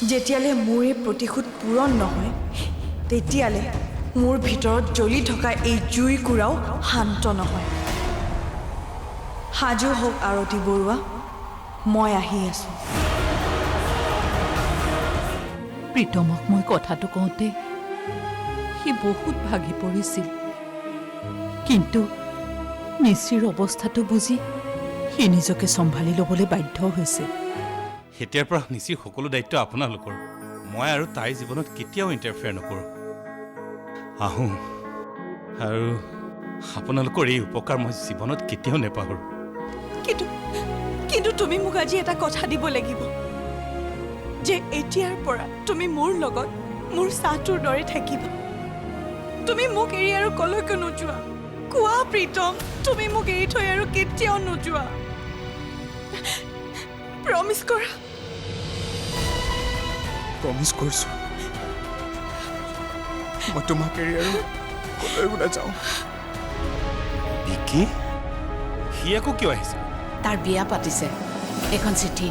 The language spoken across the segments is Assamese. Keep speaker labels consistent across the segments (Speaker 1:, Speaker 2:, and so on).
Speaker 1: যেতিয়ালে মোৰ এই প্ৰতিশোধ পূৰণ নহয় তেতিয়ালে মোৰ ভিতৰত জ্বলি থকা এই জুইকুৰাও শান্ত নহয়। সাজু হওক আৰতি বৰুৱা, মই আহি আছোঁ।
Speaker 2: প্ৰীতমক মই কথাটো কওঁতে সি বহুত ভাগি পৰিছিল, কিন্তু নিচিৰ অৱস্থাটো বুজি সি নিজকে চম্ভালি ল'বলৈ বাধ্য হৈছে।
Speaker 3: এতিয়াৰ পৰা নিচিৰ সকলো দায়িত্ব আপোনালোকৰ। মই আৰু তাইৰ জীৱনত কেতিয়াও ইণ্টাৰফেয়াৰ নকৰোঁ। আহোঁ, আৰু আপোনালোকৰ এই উপকাৰ মই জীৱনত কেতিয়াও নেপাহৰোঁ।
Speaker 1: কিন্তু তুমি মোক আজি এটা কথা দিব লাগিব যে এতিয়াৰ পৰা তুমি মোৰ লগত মোৰ চাহটোৰ দৰে থাকিবা। তুমি মোক এৰি আৰু কলৈকো নোযোৱা। কোৱা প্ৰীতম, তুমি মোক এৰি থৈ আৰু কেতিয়াও নোযোৱা। প্ৰমিছ কৰা।
Speaker 4: প্ৰমিছ কৰিছোঁ, মই তোমাক এৰি আৰু কলৈকো নাযাওঁ।
Speaker 3: বিকি, সি আকৌ কিয় আহিছে?
Speaker 2: তাৰ বিয়া পাতিছে, এখন চিঠি।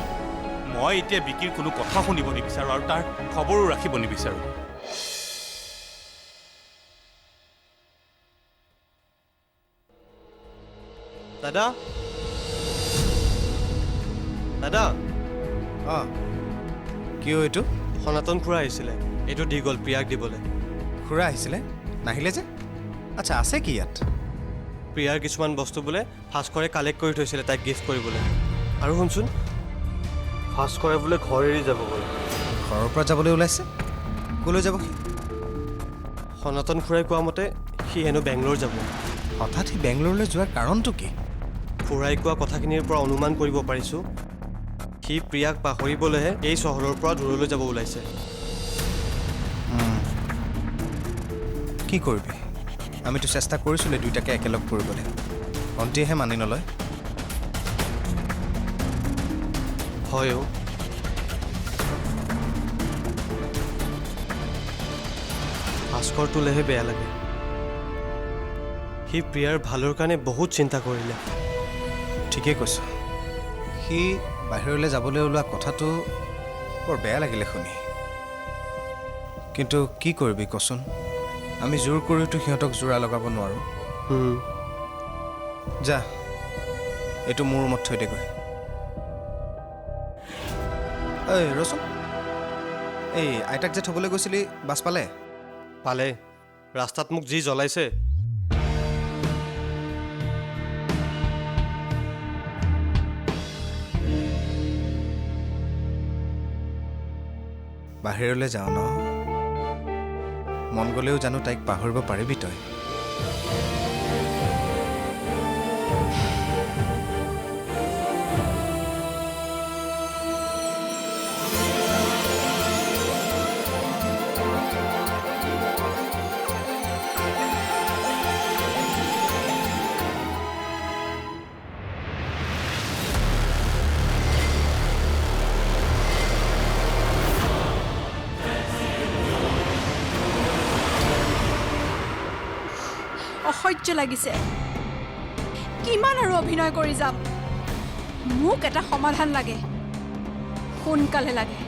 Speaker 3: মই এতিয়া বিকিৰ কোনো কথা শুনিব নিবিচাৰোঁ আৰু তাৰ খবৰো ৰাখিব নিবিচাৰোঁ।
Speaker 5: দাদা, দাদা।
Speaker 4: কিয় এইটো?
Speaker 5: সনাতন খুৰা আহিছিলে, এইটো দি গ'ল প্ৰিয়াক দিবলৈ।
Speaker 4: খুৰা আহিছিলে, নাহিলে যে? আচ্ছা, আছে কি ইয়াত?
Speaker 5: প্ৰিয়াৰ কিছুমান বস্তু বোলে ভাস্কৰে কালেক্ট কৰি থৈছিলে তাইক গিফ্ট কৰিবলৈ। আৰু শুনচোন, ভাস্কৰে বোলে ঘৰ এৰি যাব বোলে।
Speaker 4: ঘৰৰ পৰা যাবলৈ ওলাইছে? ক'লৈ যাব সি?
Speaker 5: সনাতন খুৰাই কোৱা মতে সি হেনো বেংগলোৰ যাব।
Speaker 4: হঠাৎ সি বেংগলোৰলৈ যোৱাৰ কাৰণটো কি?
Speaker 5: খুৰাই কোৱা কথাখিনিৰ পৰা অনুমান কৰিব পাৰিছোঁ সি প্ৰিয়াক পাহৰিবলৈহে এই চহৰৰ পৰা দূৰলৈ যাব ওলাইছে।
Speaker 4: কি কৰিবি? আমিতো চেষ্টা কৰিছিলোঁ দুইটাকে একেলগ কৰিবলৈ, ভণ্টিয়েহে মানি নলয়।
Speaker 5: হয়ও, ভাস্কৰটোলেহে বেয়া লাগে। সি প্ৰিয়াৰ ভালৰ কাৰণে বহুত চিন্তা কৰিলে।
Speaker 4: ঠিকেই কৈছ, সি বাহিৰলৈ যাবলৈ ওলোৱা কথাটো বৰ বেয়া লাগিলে শুনি। কিন্তু কি কৰিবি কচোন, আমি জোৰ কৰিতো সিহঁতক জোৰা লগাব নোৱাৰোঁ। যা, এইটো মোৰ ৰুমত থৈ দেগৈ। ঐ ৰচোন, এই আইতাক যে থ'বলৈ গৈছিলি, বাছ পালে?
Speaker 5: পালে, ৰাস্তাত মোক যি জ্বলাইছে।
Speaker 4: বাহিৰলৈ যাওঁ ন? মন গ'লেও জানো তাইক পাহৰিব পাৰিবি তই?
Speaker 1: অসহ্য লাগিছে। কিমান আৰু অভিনয় কৰি যাম? মোক এটা সমাধান লাগে, সোনকালে লাগে।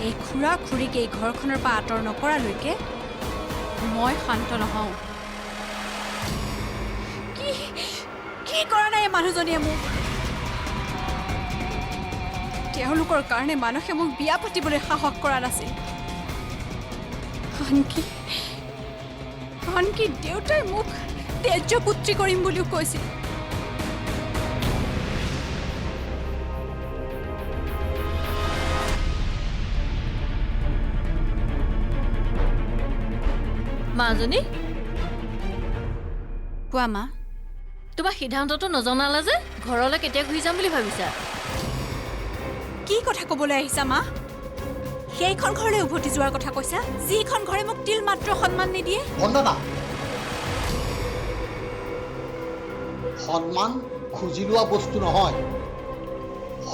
Speaker 1: এই খুৰা খুৰীক এই ঘৰখনৰ পৰা আঁতৰ নকৰালৈকে মই শান্ত নহওঁ। কি কৰা নাই মানুহজনীয়ে মোক? তেওঁলোকৰ কাৰণে মানুহে মোক বিয়া পাতিবলৈ সাহস কৰা নাছিল। আনকি দেউতাই মোক তেজপুত্ৰী কৰিম বুলিও কৈছিল।
Speaker 6: মাজনী,
Speaker 1: কোৱা মা।
Speaker 6: তোমাৰ সিদ্ধান্তটো নজনালা যে? ঘৰলৈ কেতিয়া ঘূৰি যাম বুলি ভাবিছা?
Speaker 1: কি কথা ক'বলৈ আহিছা মা? সেইখন ঘৰলৈ উভতি যোৱাৰ কথা কৈছা, যিখন ঘৰে মোক তিল মাত্ৰ সন্মান নিদিয়ে?
Speaker 7: বন্দনা, সন্মান খুজি লোৱা বস্তু নহয়।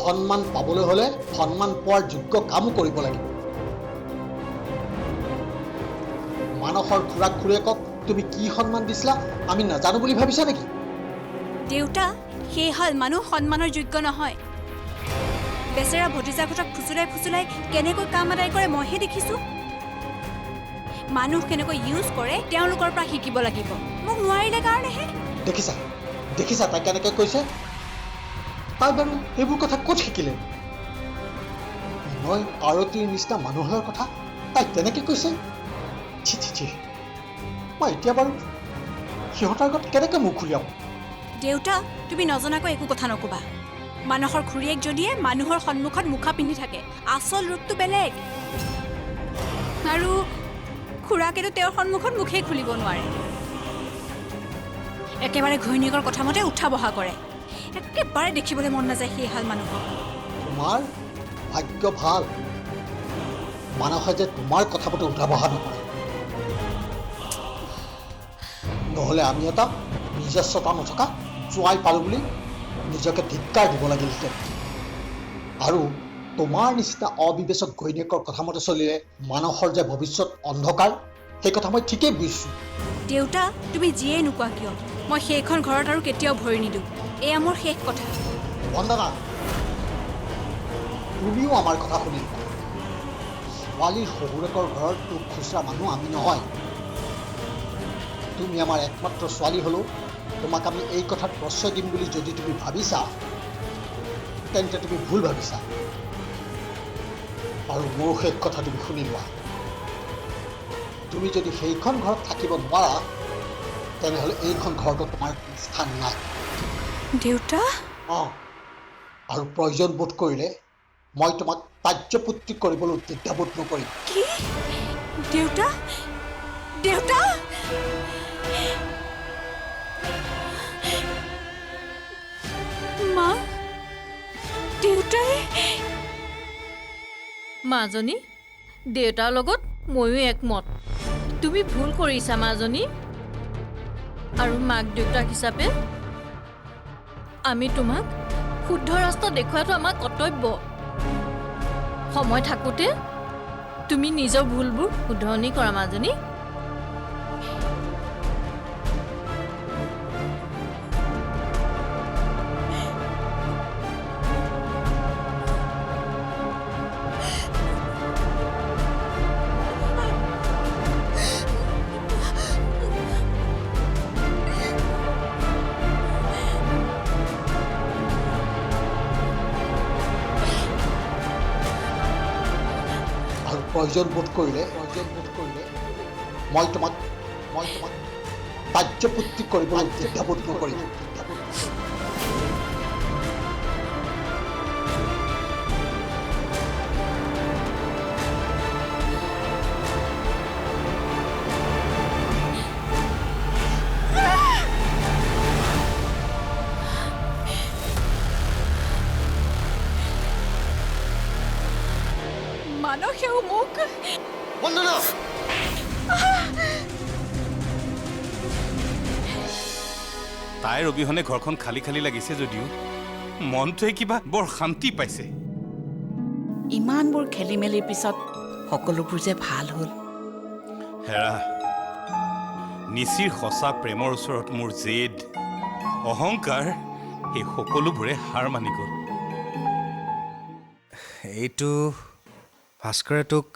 Speaker 7: সন্মান পাবলৈ হ'লে সন্মান পোৱাৰ যোগ্য কামো কৰিব লাগিব। মানসৰ খুৰাক খুৰীয়েকক তুমি কি সন্মান দিছিলা আমি নাজানো বুলি ভাবিছা নেকি?
Speaker 1: দেউতা, সেই হাল মানুহ সন্মানৰ যোগ্য নহয়।
Speaker 8: বেচেৰা ভতিজাৰ কথাক ফুচুলাই কেনেকৈ কাম আদায় কৰে মইহে দেখিছোঁ। মানুহ কেনেকৈ ইউজ কৰে তেওঁলোকৰ পৰা শিকিব লাগিব, মোক নোৱাৰিলে কাৰণেহে।
Speaker 7: দেখিছা তাই কেনেকৈ কৈছে? তাই বাৰু সেইবোৰ কথা ক'ত শিকিলে? মই আৰতীৰ নিচিনা মানুহৰ কথা তাই তেনেকৈ কৈছে? ছি মই এতিয়া বাৰু সিহঁতৰ আগত কেনেকৈ মুখ উলিয়াম?
Speaker 8: দেউতা, তুমি নজনাকৈ একো কথা নক'বা। মানুহৰ খুৰীয়েক যদিয়ে মানুহৰ সন্মুখত মুখা পিন্ধি থাকে, আচল ৰূপটো বেলেগ। আৰু খুৰাকেতো তেওঁৰ সন্মুখত মুখেই খুলিব নোৱাৰে। একেবাৰে ঘৈণীয়েকৰ কথা মতে উঠা বহা কৰে। একেবাৰে দেখিবলৈ মন নাযায় সেই হাল মানুহক।
Speaker 7: তোমাৰ ভাগ্য ভাল, মানুহে যে তোমাৰ কথা মতে উঠা বহা নকৰে। নহ'লে আমি এটা নিজস্বতা নথকা জোঁৱাই পালোঁ বুলি নিজকে ধিক্কাৰ দিব লাগিলহেঁতেন। আৰু তোমাৰ নিচিনা অবিবেচক ঘৈণীয়েকৰ কথা মতে চলিলে মানুহৰ যে ভৱিষ্যত অন্ধকাৰ, সেই কথা মই ঠিকেই বুজিছোঁ।
Speaker 8: দেউতা, তুমি যিয়েই নোকোৱা কিয়, মই সেইখন ঘৰত আৰু কেতিয়াও ভৰি নিদিওঁ। এয়া মোৰ শেষ কথা।
Speaker 7: বন্দনা, তুমিও আমাৰ কথা শুনিবা। ছোৱালীৰ শহুৰেকৰ ঘৰত তোক খুচৰা মানুহ আমি নহয়। তুমি আমাৰ একমাত্ৰ ছোৱালী হ'লেও তোমাক আমি এই কথাত প্ৰশ্ৰয় দিম বুলি যদি তুমি ভাবিছা, তেন্তে তুমি ভুল ভাবিছা। আৰু মোৰ শেষ কথা তুমি শুনি লোৱা। তুমি যদি সেইখন ঘৰত থাকিব নোৱাৰা, তেনেহ'লে এইখন ঘৰতো তোমাৰ স্থান নাই।
Speaker 8: দেউতা?
Speaker 7: আৰু প্ৰয়োজন বোধ কৰিলে মই তোমাক কাৰ্যপুত্ৰী কৰিবলৈ দ্বিধাবোধ নকৰিম।
Speaker 8: কি? দেউতা? দেউতা? মা? দেউতাই?
Speaker 6: মাজনী, দেউতাৰ লগত ময়ো একমত। তুমি ভুল কৰিছা মাজনী। আৰু মাক দেউতাক হিচাপে আমি তোমাক শুদ্ধ ৰাস্তা দেখুৱাটো আমাৰ কৰ্তব্য। সময় থাকোঁতে তুমি নিজৰ ভুলবোৰ শুধৰণি কৰা মাজনী।
Speaker 7: প্ৰয়োজন বোধ কৰিলে মই তোমাক কাৰ্যপুত্ৰী কৰিবলৈ দ্বিধাবোধ নকৰিম।
Speaker 8: মানসেও মোক
Speaker 5: বন্দনা!
Speaker 3: তাইৰ অবিহনে ঘৰখন খালী খালী লাগিছে যদিও মনটোৱে কিবা বৰ শান্তি পাইছে।
Speaker 2: ইমানবোৰ খেলি মেলিৰ পিছত সকলোবোৰ যে ভাল হ'ল।
Speaker 3: হেৰা, নিচিৰ সঁচা প্ৰেমৰ ওচৰত মোৰ জেদ, অহংকাৰ, এই সকলোবোৰে হাৰ মানি গ'ল।
Speaker 4: এইটো ভাস্কৰে তোক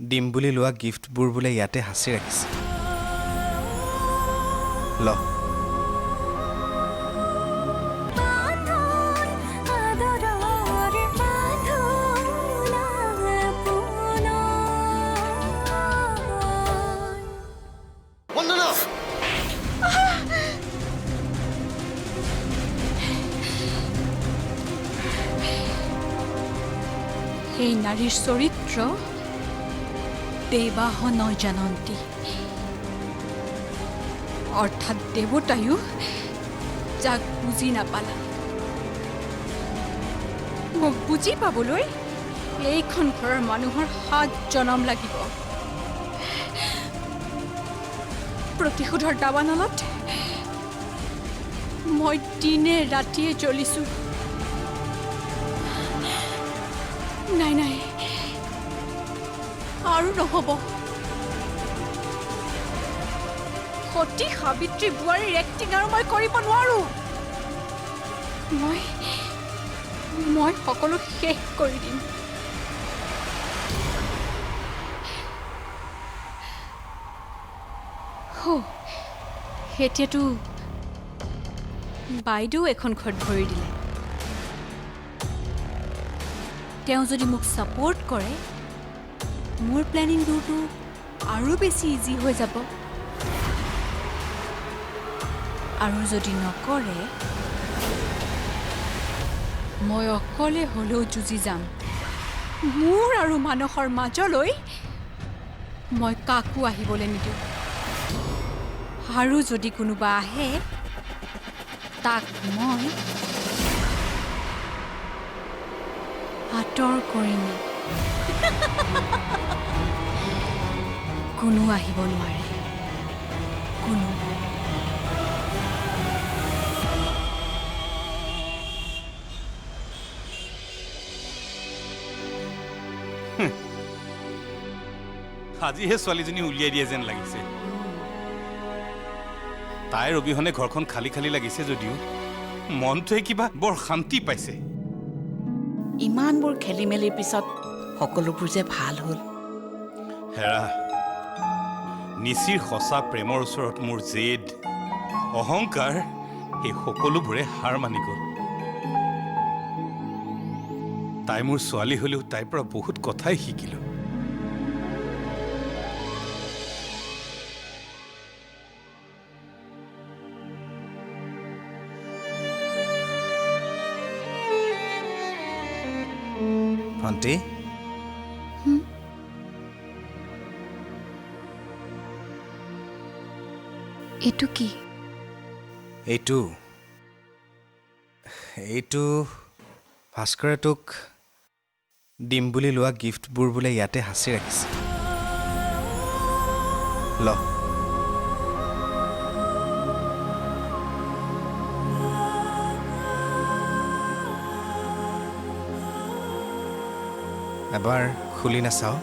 Speaker 4: দিম বুলি লোৱা গিফ্টবোৰ বোলে ইয়াতে সাঁচি ৰাখিছে। ল।
Speaker 8: এই নাৰীৰ চৰিত্ৰ দেৱাহ ন জানন্তী, অৰ্থাৎ দেৱতায়ো যাক বুজি নাপালা। মোক বুজি পাবলৈ এইখন ঘৰৰ মানুহৰ 7 জনম লাগিব। প্ৰতিশোধৰ দাবানলত মই দিনে ৰাতিয়ে জ্বলিছোঁ। নাই নাই, আৰু নহ'ব। সতী সাবিত্ৰী বোৱাৰীৰ এক্টিং আৰু মই কৰিব নোৱাৰোঁ। মই সকলো শেষ কৰি দিম। এতিয়াতো বাইদেউ এখন ঘৰত ভৰি দিলে। তেওঁ যদি মোক ছাপোৰ্ট কৰে মোৰ প্লেনিংটোতো আৰু বেছি ইজি হৈ যাব, আৰু যদি নকৰে মই অকলে হ'লেও যুঁজি যাম। মোৰ আৰু মানসৰ মাজলৈ মই কাকো আহিবলৈ নিদিওঁ, আৰু যদি কোনোবা আহে তাক মই আঁতৰ কৰিম। কোনো আহিব নোৱাৰে, কোনো।
Speaker 3: আজিহে ছোৱালীজনী উলিয়াই দিয়ে যেন লাগিছে। তাইৰ অবিহনে ঘৰখন খালী খালী লাগিছে যদিও মনটোৱে কিবা বৰ শান্তি পাইছে।
Speaker 2: ইমানবোৰ খেলি মেলিৰ পিছত সকলোবোৰ যে ভাল হ'ল।
Speaker 3: হেৰা, নিচিৰ সঁচা প্ৰেমৰ ওচৰত মোৰ জেদ, অহংকাৰ, এই সকলোবোৰে হাৰ মানি গ'ল। তাই মোৰ ছোৱালী হ'লেও তাইৰ পৰা বহুত কথাই শিকিলোঁ।
Speaker 4: ভণ্টি,
Speaker 8: এইটো কি?
Speaker 4: এইটো ভাস্কৰে তোক দিম বুলি লোৱা গিফ্টবোৰ বোলে ইয়াতে সাঁচি ৰাখিছে। ল। এবাৰ খুলি নাচাওঁ?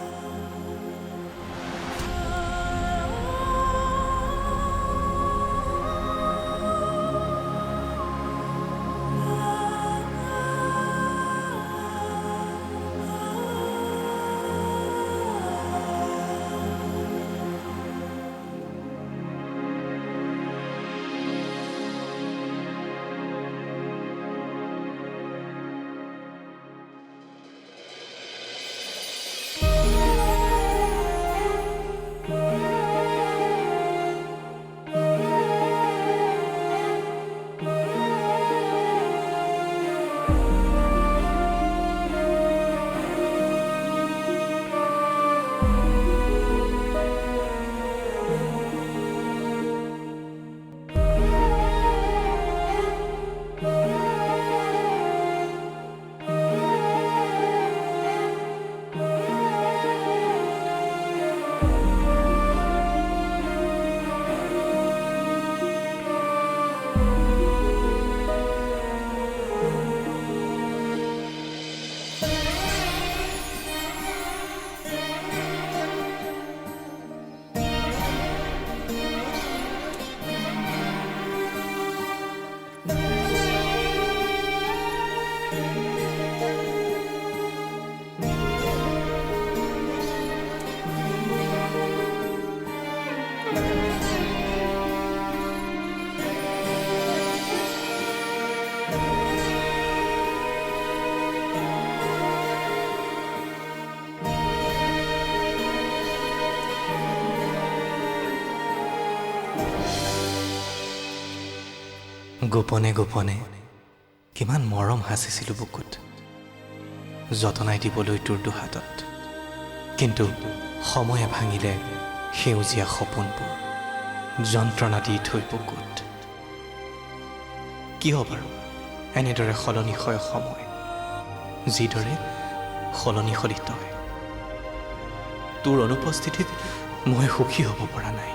Speaker 4: গোপনে গোপনে কিমান মৰম সাঁচিছিলোঁ বুকুত, যতনাই দিবলৈ তোৰ দুহাতত। কিন্তু সময়ে ভাঙিলে সেউজীয়া সপোনবোৰ, যন্ত্ৰণা দি থৈ বুকুত। কিয় বাৰু এনেদৰে সলনি হয় সময়, যিদৰে সলনি হলি তই। তোৰ অনুপস্থিতিত মই সুখী হ'ব পৰা নাই।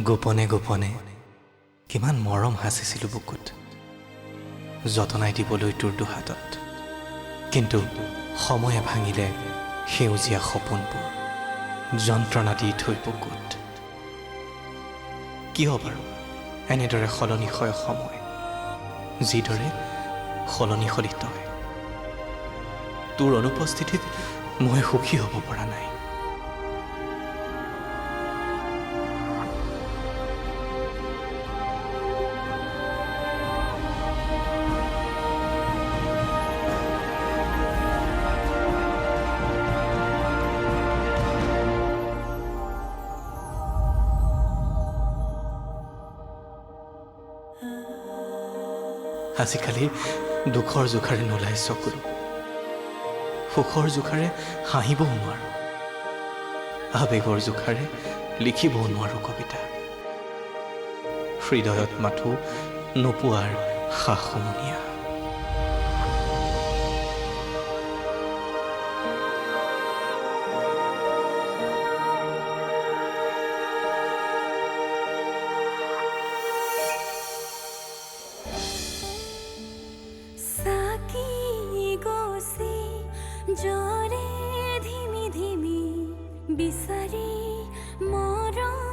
Speaker 4: গোপনে গোপনে কিমান মৰম সাঁচিছিলোঁ বুকুত যতনাই দিবলৈ তোৰ দুহাতত কিন্তু সময়ে ভাঙিলে সেউজীয়া সপোনবোৰ যন্ত্ৰণা দি থৈ বুকুত কিয় বাৰু এনেদৰে সলনি হয় সময় যিদৰে সলনি হলি তই তোৰ অনুপস্থিতিত মই সুখী হ'ব পৰা নাই আজিকালি দুখৰ জোখাৰে নোলাই চকুলো সুখৰ জোখাৰে হাঁহিবও নোৱাৰো আবেগৰ জোখাৰে লিখিবও নোৱাৰো কবিতা হৃদয়ত মাথো নোপোৱাৰ সা সমনীয়া
Speaker 9: জৰে ধিমি ধিমি বিচাৰি মৰম